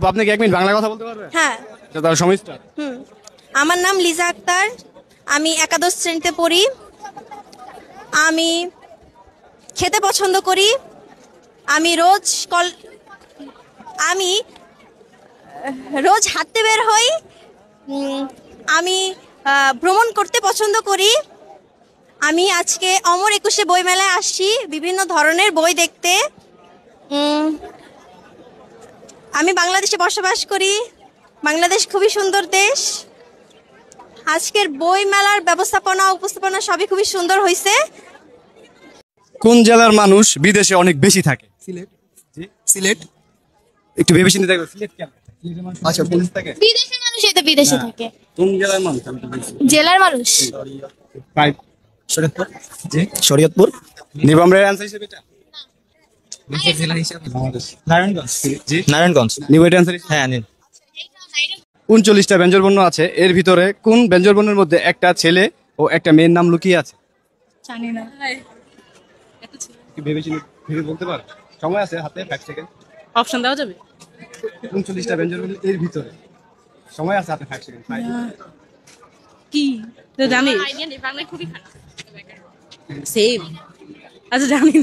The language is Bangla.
তো আপনি কি 1 মিনিট বাংলা কথা বলতে পারবেন? হ্যাঁ। আচ্ছা, তাহলে সময় স্টার্ট। আমার নাম লিজা আক্তার, আমি একাদশ শ্রেণীতে পড়ি। আমি খেতে পছন্দ করি। আমি আমি রোজ হাঁটতে বের হই। আমি ভ্রমণ করতে পছন্দ করি। আমি আজকে অমর একুশে বইমেলায় আসছি বিভিন্ন ধরনের বই দেখতে। আমি বাংলাদেশে বসবাস করি। বাংলাদেশ খুবই সুন্দর দেশ। আজকের বই মেলার ব্যবস্থাপনা উপস্থাপনা সবই খুবই সুন্দর হয়েছে। কোন জেলার মানুষ বিদেশে অনেক বেশি থাকে? সিলেট। সিলেট। একটু ভেবে চিন্তে দেখবেন সিলেট কেন? সিলেটের মানুষ আচ্ছা, বিদেশে থাকে। বিদেশের মানুষ এটা বিদেশে থাকে। কোন জেলার মানুষ? আমি তো বলছি। জেলার মানুষ 5 শরীয়তপুর। জি শরীয়তপুর। নিব আমরা অ্যানসার হিসেবে এটা। জেলা হিসাবে বাংলাদেশ নারায়ণগঞ্জ। জি নারায়ণগঞ্জ। নিব এটা অ্যানসার। হ্যাঁ, নিন। 39টা ব্যঞ্জনবর্ণ আছে, এর ভিতরে কোন ব্যঞ্জনবর্ণের মধ্যে একটা ছেলে ও একটা মেয়ের নাম লুকিয়ে আছে? জানি না। কি ভেবে বলতে পারো? সময় আছে হাতে 5 সেকেন্ড। অপশন দেওয়া যাবে? 39টা ব্যঞ্জনবর্ণ এর ভিতরে সময় আছে হাতে 5 সেকেন্ড। কি তো জানি? আইডিয়া নেই, বাংলা খুবই খারাপ। সেম। আচ্ছা, জানি না।